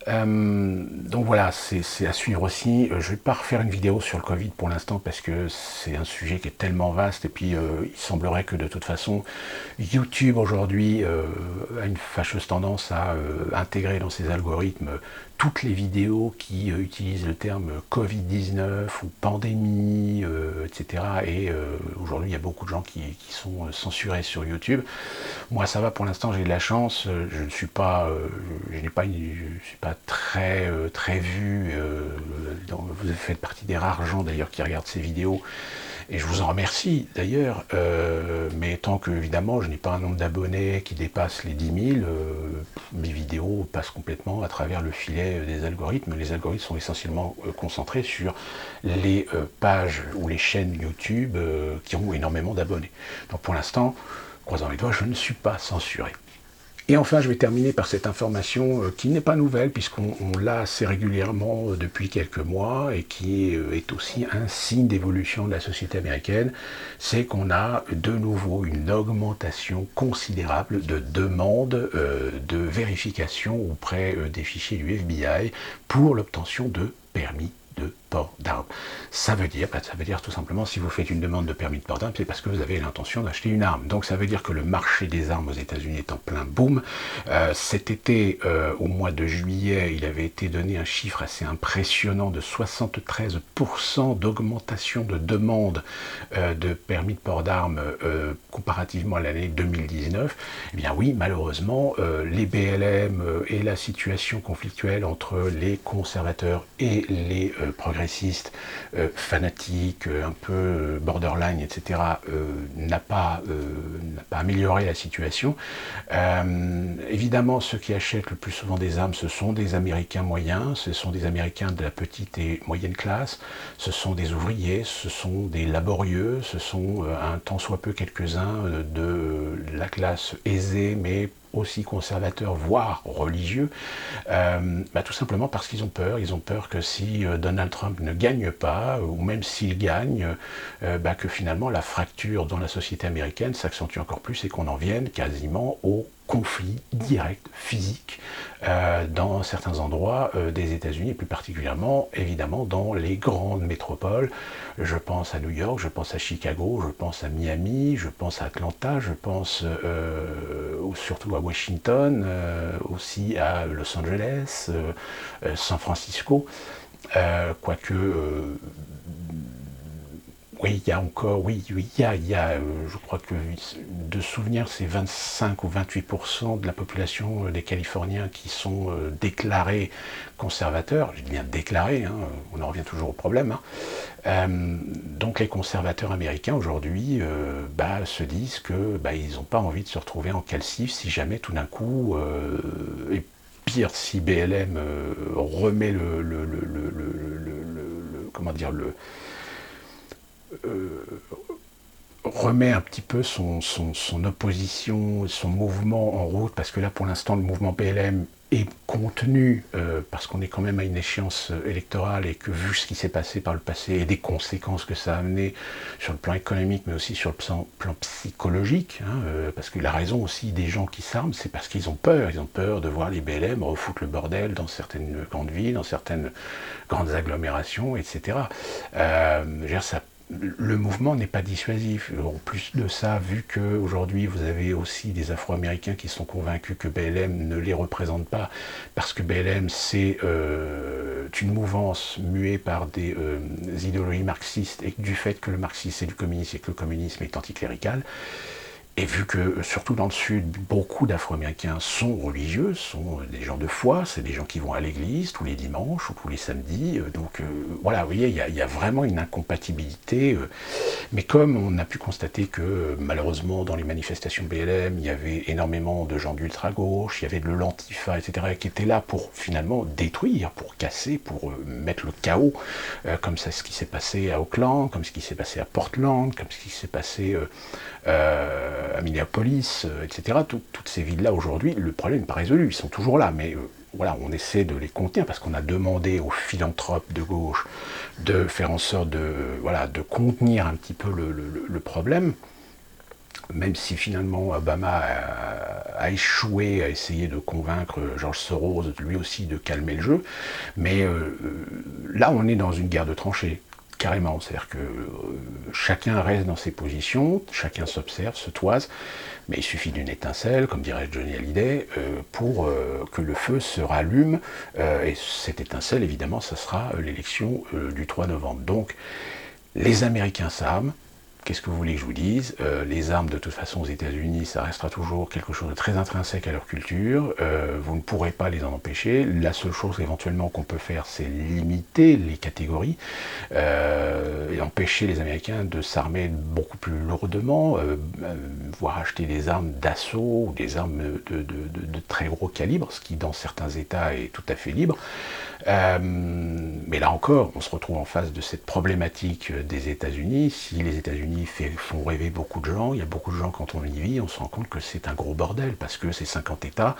Donc voilà, c'est à suivre aussi. Je ne vais pas refaire une vidéo sur le Covid pour l'instant, parce que c'est un sujet qui est tellement vaste, et puis il semblerait que de toute façon, YouTube aujourd'hui a une fâcheuse tendance à intégrer dans ses algorithmes toutes les vidéos qui utilisent le terme Covid-19 ou pandémie, etc. Et aujourd'hui, il y a beaucoup de gens qui sont censurés sur YouTube. Moi, ça va, pour l'instant, j'ai de la chance. Je ne suis pas, je suis pas très vu. Vous faites partie des rares gens d'ailleurs qui regardent ces vidéos. Et je vous en remercie d'ailleurs, mais tant que évidemment je n'ai pas un nombre d'abonnés qui dépasse les 10 000, mes vidéos passent complètement à travers le filet des algorithmes. Les algorithmes sont essentiellement concentrés sur les pages ou les chaînes YouTube qui ont énormément d'abonnés. Donc pour l'instant, croisant les doigts, je ne suis pas censuré. Et enfin, je vais terminer par cette information qui n'est pas nouvelle, puisqu'on l'a assez régulièrement depuis quelques mois, et qui est aussi un signe d'évolution de la société américaine. C'est qu'on a de nouveau une augmentation considérable de demandes de vérification auprès des fichiers du FBI pour l'obtention de permis de port d'armes. Ça veut dire tout simplement, si vous faites une demande de permis de port d'armes, c'est parce que vous avez l'intention d'acheter une arme. Donc ça veut dire que le marché des armes aux États-Unis est en plein boom. Cet été, au mois de juillet, il avait été donné un chiffre assez impressionnant de 73% d'augmentation de demandes de permis de port d'armes comparativement à l'année 2019. Eh bien oui, malheureusement, les BLM et la situation conflictuelle entre les conservateurs et les progressistes progressiste, fanatique, un peu borderline, etc., n'a pas amélioré la situation. Évidemment, ceux qui achètent le plus souvent des armes, ce sont des Américains moyens, ce sont des Américains de la petite et moyenne classe, ce sont des ouvriers, ce sont des laborieux, ce sont un tant soit peu quelques-uns de la classe aisée, mais aussi conservateurs, voire religieux, tout simplement parce qu'ils ont peur. Ils ont peur que si Donald Trump ne gagne pas, ou même s'il gagne, que finalement la fracture dans la société américaine s'accentue encore plus et qu'on en vienne quasiment au conflit direct, physique, dans certains endroits des États-Unis, et plus particulièrement, évidemment, dans les grandes métropoles. Je pense à New York, je pense à Chicago, je pense à Miami, je pense à Atlanta, je pense surtout à Washington, aussi à Los Angeles, San Francisco, quoique... oui, il y a encore, je crois que de souvenir, c'est 25 ou 28% de la population des Californiens qui sont déclarés conservateurs. Je dis bien déclarés, hein, on en revient toujours au problème. Donc les conservateurs américains aujourd'hui se disent que ils n'ont pas envie de se retrouver en calcif si jamais tout d'un coup, et pire si BLM remet remet un petit peu son opposition, son mouvement en route, parce que là pour l'instant le mouvement BLM est contenu, parce qu'on est quand même à une échéance électorale et que vu ce qui s'est passé par le passé et des conséquences que ça a amené sur le plan économique mais aussi sur le plan psychologique, parce que la raison aussi des gens qui s'arment, c'est parce qu'ils ont peur de voir les BLM refoutre le bordel dans certaines grandes villes, dans certaines grandes agglomérations, etc. Le mouvement n'est pas dissuasif. En plus de ça, vu qu'aujourd'hui vous avez aussi des Afro-Américains qui sont convaincus que BLM ne les représente pas, parce que BLM c'est une mouvance muée par des idéologies marxistes, et du fait que le marxisme c'est du communisme et que le communisme est anticlérical, et vu que, surtout dans le Sud, beaucoup d'Afro-Américains sont religieux, sont des gens de foi, c'est des gens qui vont à l'église tous les dimanches ou tous les samedis, donc voilà, vous voyez, il y a vraiment une incompatibilité, mais comme on a pu constater que, malheureusement, dans les manifestations BLM, il y avait énormément de gens d'ultra-gauche, il y avait de l'antifa, etc., qui étaient là pour, finalement, détruire, pour casser, pour mettre le chaos, comme ça, ce qui s'est passé à Auckland, comme ce qui s'est passé à Portland, comme ce qui s'est passé... à Minneapolis, etc. Toutes ces villes-là aujourd'hui, le problème n'est pas résolu, ils sont toujours là, mais voilà, on essaie de les contenir parce qu'on a demandé aux philanthropes de gauche de faire en sorte de contenir un petit peu le problème, même si finalement Obama a échoué à essayer de convaincre George Soros lui aussi de calmer le jeu, mais là on est dans une guerre de tranchées. Carrément, c'est-à-dire que chacun reste dans ses positions, chacun s'observe, se toise, mais il suffit d'une étincelle, comme dirait Johnny Hallyday, pour que le feu se rallume, et cette étincelle, évidemment, ça sera l'élection du 3 novembre. Donc, les Américains s'arment. Qu'est-ce que vous voulez que je vous dise? Les armes, de toute façon, aux États-Unis, ça restera toujours quelque chose de très intrinsèque à leur culture. Vous ne pourrez pas les en empêcher. La seule chose éventuellement qu'on peut faire, c'est limiter les catégories et empêcher les Américains de s'armer beaucoup plus lourdement, voire acheter des armes d'assaut ou des armes de très gros calibre, ce qui, dans certains États, est tout à fait libre. Mais là encore, on se retrouve en face de cette problématique des États-Unis. Si les États-Unis font rêver beaucoup de gens, il y a beaucoup de gens quand on y vit, on se rend compte que c'est un gros bordel, parce que c'est 50 États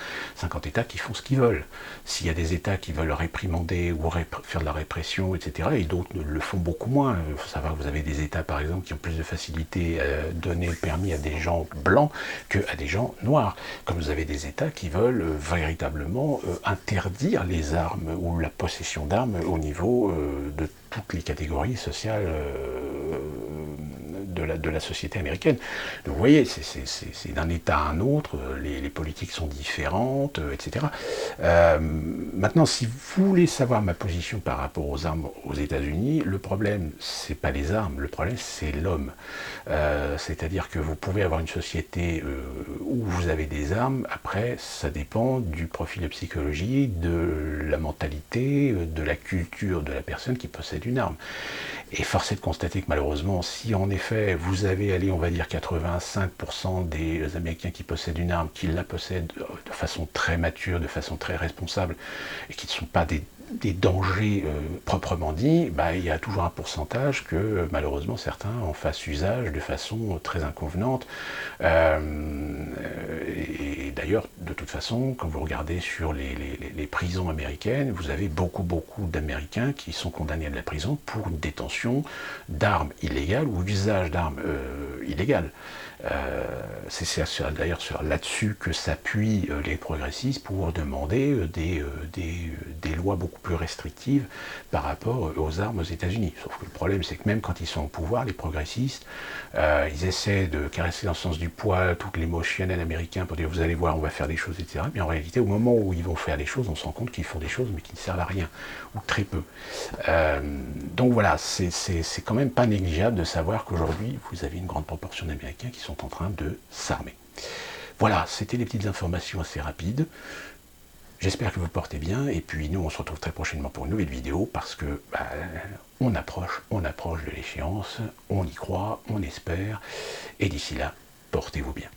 qui font ce qu'ils veulent. S'il y a des États qui veulent réprimander ou faire de la répression, etc., et d'autres le font beaucoup moins. Il faut savoir que vous avez des États, par exemple, qui ont plus de facilité à donner le permis à des gens blancs qu'à des gens noirs. Comme vous avez des États qui veulent véritablement interdire les armes ou la possession d'armes au niveau de toutes les catégories sociales de la société américaine. Donc vous voyez, c'est d'un État à un autre, les politiques sont différentes, etc. Maintenant, si vous voulez savoir ma position par rapport aux armes aux États-Unis, le problème, c'est pas les armes, le problème, c'est l'homme. C'est-à-dire que vous pouvez avoir une société où vous avez des armes, après, ça dépend du profil de psychologie, de la mentalité, de la culture de la personne qui possède une arme. Et force est de constater que malheureusement, si en effet vous avez, allez, on va dire 85% des Américains qui possèdent une arme, qui la possèdent de façon très mature, de façon très responsable, et qui ne sont pas des dangers proprement dits, bah, il y a toujours un pourcentage que malheureusement certains en fassent usage de façon très inconvenante. Et d'ailleurs, de toute façon, quand vous regardez sur les prisons américaines, vous avez beaucoup d'Américains qui sont condamnés à de la prison pour une détention d'armes illégales ou usage d'armes illégales. C'est d'ailleurs là-dessus que s'appuient les progressistes pour demander des lois beaucoup plus restrictives par rapport aux armes aux États-Unis. Sauf que le problème, c'est que même quand ils sont au pouvoir, les progressistes, ils essaient de caresser dans le sens du poil toutes les motionnels américains pour dire vous allez voir, on va faire des choses, etc. Mais en réalité, au moment où ils vont faire des choses, on se rend compte qu'ils font des choses mais qui ne servent à rien, ou très peu. Donc voilà, c'est quand même pas négligeable de savoir qu'aujourd'hui, vous avez une grande proportion d'Américains qui sont en train de s'armer. Voilà, c'était les petites informations assez rapides. J'espère que vous portez bien, et puis nous on se retrouve très prochainement pour une nouvelle vidéo, parce que on approche de l'échéance, on y croit, on espère, et d'ici là, portez-vous bien.